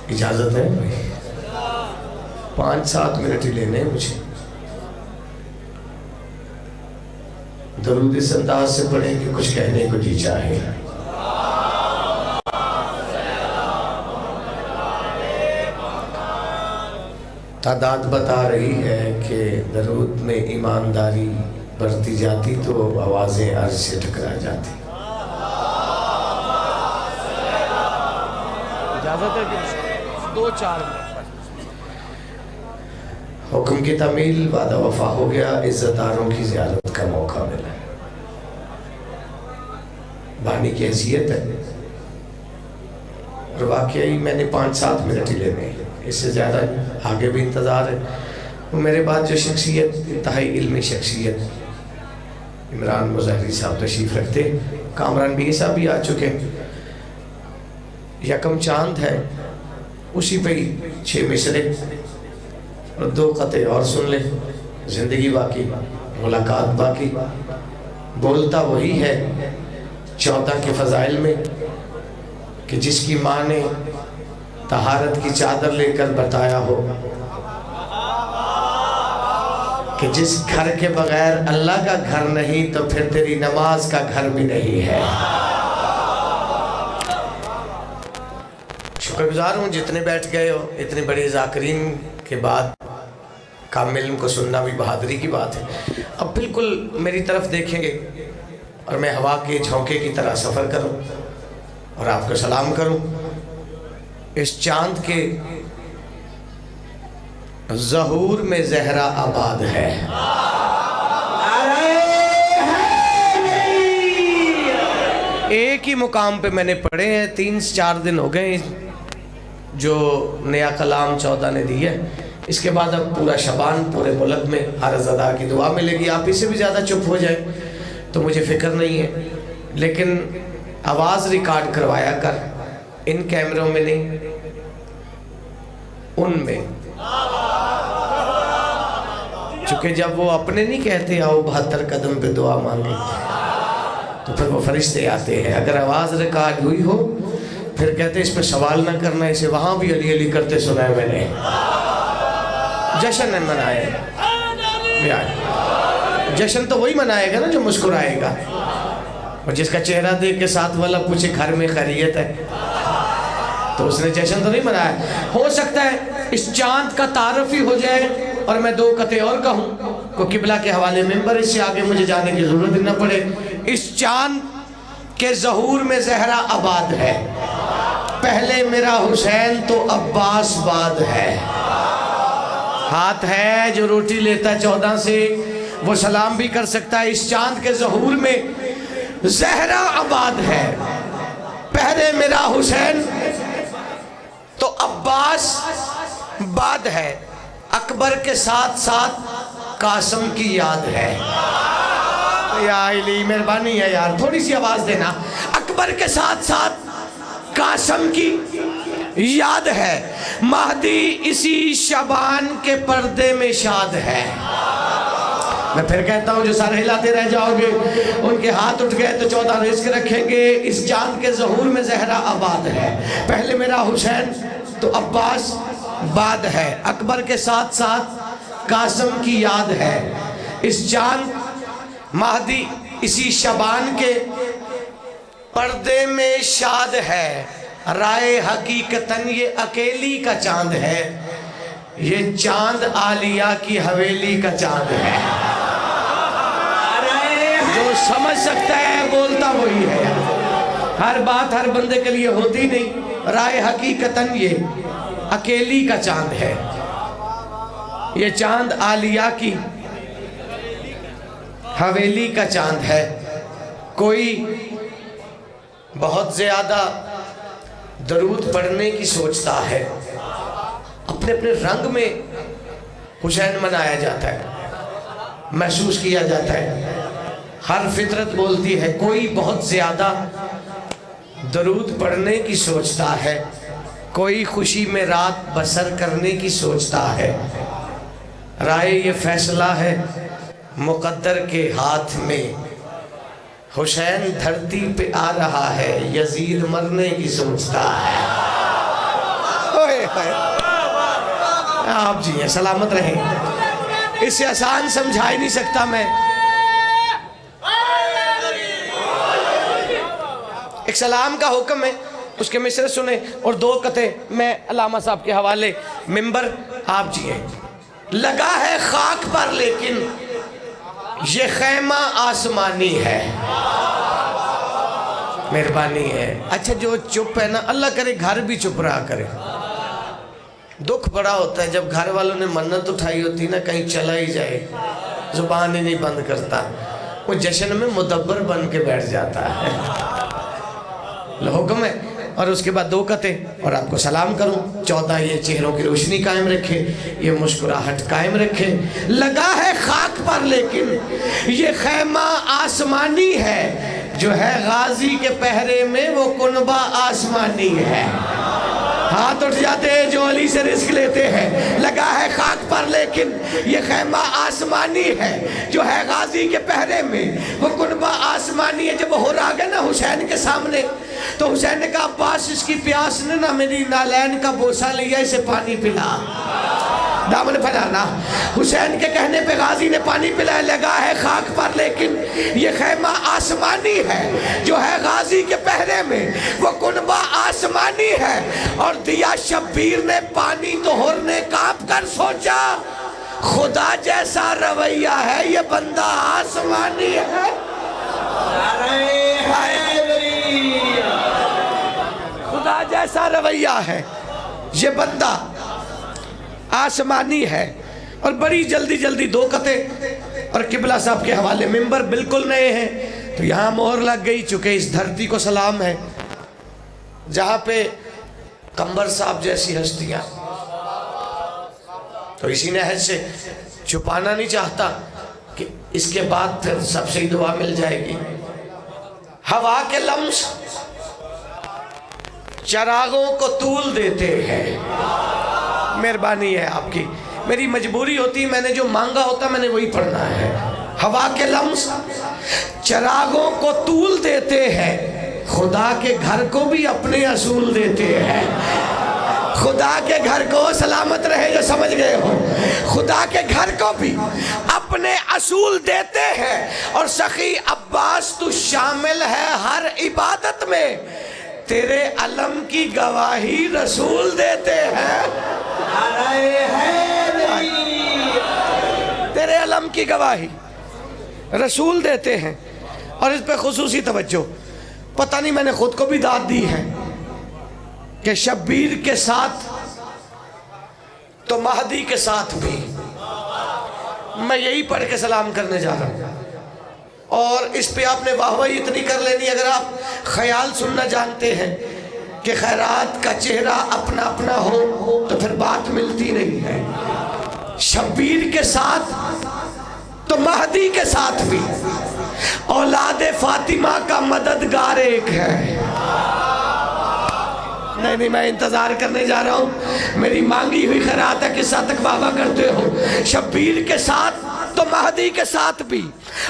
اجازت ہے 5-7 منٹ ہی لینے مجھے. درود اس انداز سے پڑھیں کہ کچھ کہنے کو جی چاہے. تعداد بتا رہی ہے کہ درود میں ایمانداری بڑھتی جاتی تو آوازیں عرض سے ٹکرا جاتی. اجازت ہے کہ 2-4 منٹ. حکم کی تعمیل وعدہ وفا ہو گیا. عزت داروں کی زیارت کا موقع ملا. بانی کی حیثیت ہے اور واقعی میں نے 5-7 منٹ ہی لینے ہیں. اس سے زیادہ آگے بھی انتظار ہے. میرے بعد جو شخصیت انتہائی علمی شخصیت عمران مظہری صاحب تشریف رکھتے. کامران بھی صاحب بھی آ چکے. یکم چاند ہے اسی پہ ہی 6 مصرے اور 2 قطعے اور سن لے. زندگی باقی، ملاقات باقی. بولتا وہی ہے 14 کے فضائل میں کہ جس کی ماں نے طہارت کی چادر لے کر بتایا ہو کہ جس گھر کے بغیر اللہ کا گھر نہیں تو پھر تیری نماز کا گھر بھی نہیں ہے. شکر گزار ہوں جتنے بیٹھ گئے ہو. اتنے بڑے ذاکرین کے بعد کامل علم کو سننا بھی بہادری کی بات ہے. اب بالکل میری طرف دیکھیں گے اور میں ہوا کے جھونکے کی طرح سفر کروں اور آپ کو سلام کروں. اس چاند کے ظہور میں زہرا آباد ہے. ایک ہی مقام پہ میں نے پڑھے ہیں. 3-4 دن ہو گئے جو نیا کلام 14 نے دی ہے. اس کے بعد اب پورا شبان پورے ملک میں ہر عزادار کی دعا ملے گی. آپ اس سے بھی زیادہ چپ ہو جائیں تو مجھے فکر نہیں ہے، لیکن آواز ریکارڈ کروایا کر. ان کیمروں میں نہیں، ان میں. چونکہ جب وہ اپنے نہیں کہتے آؤ 72 قدم پہ دعا مانگیں تو پھر وہ فرشتے آتے ہیں. اگر آواز ریکارڈ ہوئی ہو پھر کہتے اس پہ سوال نہ کرنا، اسے وہاں بھی علی علی کرتے سنا ہے میں نے. جشن منائے. جشن تو وہی منائے گا نا جو مسکرائے گا، اور جس کا چہرہ دیکھ کے ساتھ والا پوچھے گھر میں خیریت ہے تو اس نے جشن تو نہیں منایا. ہو سکتا ہے اس چاند کا تعارف ہی ہو جائے اور میں 2 قطعے اور کہوں کو قبلہ کے حوالے ممبر. اس سے آگے مجھے جانے کی ضرورت نہ پڑے. اس چاند کے ظہور میں زہرا آباد ہے. پہلے میرا حسین تو عباس باد ہے. ہاتھ ہے جو روٹی لیتا 14 سے وہ سلام بھی کر سکتا ہے. اس چاند کے ظہور میں زہرا آباد ہے. پہلے میرا حسین تو عباس باد ہے. اکبر کے ساتھ ساتھ قاسم کی یاد ہے. یا علی مہربانی ہے یار تھوڑی سی آواز دینا. اکبر کے ساتھ ساتھ قاسم کی یاد ہے. مہدی اسی شبان کے پردے میں شاد ہے. میں پھر کہتا ہوں جو سارے ہلاتے رہ جاؤ گے ان کے ہاتھ اٹھ گئے تو 14 رزق رکھیں گے. اس چاند کے ظہور میں زہرا آباد ہے. پہلے میرا حسین تو عباس باد ہے. اکبر کے ساتھ ساتھ قاسم کی یاد ہے. اس چاند مہدی اسی شبان کے پردے میں شاد ہے. رائے حقیقتاً یہ اکیلی کا چاند ہے. یہ چاند عالیہ کی حویلی کا چاند ہے. جو سمجھ سکتا ہے بولتا وہی ہے. ہر بات ہر بندے کے لیے ہوتی نہیں. رائے حقیقتاً یہ اکیلی کا چاند ہے. یہ چاند عالیہ کی حویلی کا چاند ہے. کوئی بہت زیادہ درود پڑھنے کی سوچتا ہے. اپنے اپنے رنگ میں حسین منایا جاتا ہے، محسوس کیا جاتا ہے. ہر فطرت بولتی ہے کوئی بہت زیادہ درود پڑھنے کی سوچتا ہے، کوئی خوشی میں رات بسر کرنے کی سوچتا ہے. رائے یہ فیصلہ ہے مقدر کے ہاتھ میں. حسین دھرتی پہ آ رہا ہے، یزید مرنے کی سوچتا ہے۔ آپ جی ہیں، سلامت رہیں، اس سے آسان سمجھا ہی نہیں سکتا میں۔ ایک سلام کا حکم ہے، اس کے مصرع سنیں، اور 2 قطعے میں علامہ صاحب کے حوالے۔ ممبر آپ جی ہیں، لگا ہے خاک پر لیکن یہ خیمہ آسمانی ہے۔ مہربانی ہے، اچھا جو چپ ہے نا، اللہ کرے گھر بھی چپ رہا کرے۔ دکھ بڑا ہوتا ہے جب گھر والوں نے منت اٹھائی ہوتی نا، کہیں چلا ہی جائے، زبان ہی نہیں بند کرتا، وہ جشن میں مدبر بن کے بیٹھ جاتا ہے۔ حکم ہے، اور اس کے بعد 2 قطعے اور آپ کو سلام کروں۔ 14 یہ چہروں کی روشنی قائم رکھے، یہ مسکراہٹ قائم رکھے۔ لگا ہے خاک پر لیکن یہ خیمہ آسمانی ہے، جو ہے غازی کے پہرے میں وہ کنبہ آسمانی ہے۔ ہاتھ اٹھ جاتے ہیں جو علی سے رزق لیتے ہیں۔ لگا ہے خاک پر لیکن یہ خیمہ آسمانی ہے، جو ہے غازی کے پہرے میں وہ کنبہ آسمانی ہے۔ جب وہ ہو رہا گیا نا حسین کے سامنے، تو حسین نے کہا عباس اس کی پیاس نے نا میری نالین کا بوسہ لیا، اسے پانی پلا، دامن پھیلانا۔ حسین کے کہنے پہ غازی نے پانی پلایا۔ لگا ہے خاک پر لیکن یہ خیمہ آسمانی ہے، جو ہے غازی کے پہرے میں وہ کنبہ آسمانی ہے۔ اور دیا شبیر نے پانی تو ہر نے کانپ کر سوچا، خدا جیسا رویہ ہے یہ بندہ آسمانی ہے۔ خدا جیسا رویہ ہے یہ بندہ آسمانی ہے۔ اور بڑی جلدی 2 قطعے اور قبلہ صاحب کے حوالے۔ ممبر بالکل نئے ہیں تو یہاں مہر لگ گئی، چونکہ اس دھرتی کو سلام ہے جہاں پہ قمبر صاحب جیسی ہستیاں، تو اسی نہج سے چھپانا نہیں چاہتا کہ اس کے بعد پھر سب سے دعا مل جائے گی۔ ہوا کے لمس چراغوں کو طول دیتے ہیں۔ مہربانی ہے آپ کی، میری مجبوری ہوتی، میں نے جو مانگا ہوتا میں نے وہی پڑھنا ہے۔ ہوا کے لمس چراغوں کو طول دیتے ہیں، خدا کے گھر کو بھی اپنے اصول دیتے ہیں۔ خدا کے گھر کو، سلامت رہے جو سمجھ گئے ہو، خدا کے گھر کو بھی اپنے اصول دیتے ہیں۔ اور سخی عباس تو شامل ہے ہر عبادت میں، تیرے علم کی گواہی رسول دیتے ہیں۔ تیرے علم کی گواہی رسول دیتے ہیں۔ اور اس پہ خصوصی توجہ، پتہ نہیں میں نے خود کو بھی داد دی ہے کہ شبیر کے ساتھ تو مہدی کے ساتھ بھی، میں یہی پڑھ کے سلام کرنے جا رہا ہوں۔ اور اس پہ آپ نے واہواہی اتنی کر لینی، اگر آپ خیال سننا جانتے ہیں کہ خیرات کا چہرہ اپنا اپنا ہو تو پھر بات ملتی نہیں ہے۔ شبیر کے ساتھ تو مہدی کے ساتھ بھی، اولاد فاطمہ کا مددگار ایک ہے۔ نہیں میں انتظار کرنے جا رہا ہوں، میری مانگی ہوئی خیرات ہے، قصہ تک بابا کرتے ہو۔ شبیر کے ساتھ تو مہدی کے ساتھ بھی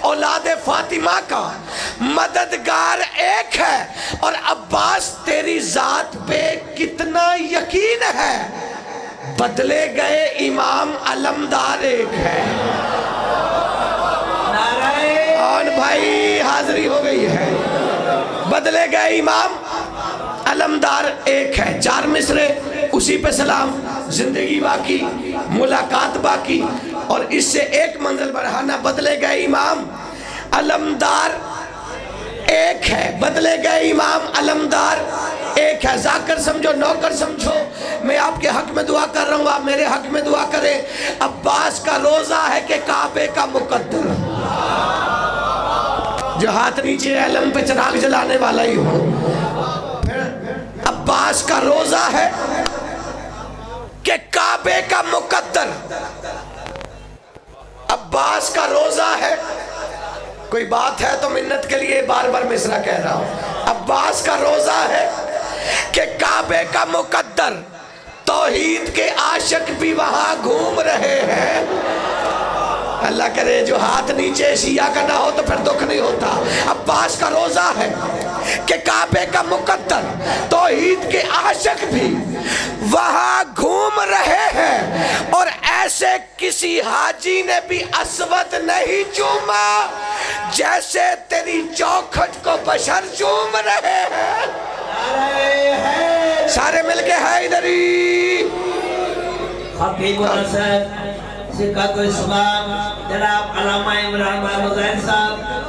اولاد فاطمہ کا مددگار ایک ہے۔ اور عباس تیری ذات پہ کتنا یقین ہے، بدلے گئے امام علمدار ایک ہے۔ اور بھائی حاضری ہو گئی ہے، بدلے گئے امام علمدار ایک ہے۔ 4 مصرے اسی پہ سلام، زندگی باقی، ملاقات باقی، اور اس سے ایک منزل بڑھانا۔ بدلے گئے امام علمدار ایک ہے، بدلے گئے امام علمدار ایک ہے۔ ذاکر سمجھو نوکر سمجھو، میں آپ کے حق میں دعا کر رہا ہوں، آپ میرے حق میں دعا کریں۔ عباس کا روزہ ہے کہ کعبے کا مقدر، جو ہاتھ نیچے علم پہ چراغ جلانے والا ہی ہو۔ عباس کا روزہ ہے کہ کعبے کا مقدر، عباس کا روزہ ہے۔ کوئی بات ہے تو منت کے لیے بار بار مصرع کہہ رہا ہوں۔ عباس کا روزہ ہے کہ کعبے کا مقدر، توحید کے عاشق بھی وہاں گھوم رہے ہیں۔ اللہ کرے جو ہاتھ نیچے شیعہ کا نہ ہو تو پھر دکھ نہیں ہوتا. عباس کا روزہ ہے کہ کعبے کا مقدر توحید کے عاشق بھی وہاں گھوم رہے ہیں اور ایسے کسی حاجی نے بھی اسود نہیں چوما جیسے تیری چوکھٹ کو بشر چوم رہے ہیں. سارے مل کے حیدری. خطیب الاسد سکت اسلام جناب علامہ عمران محمود صاحب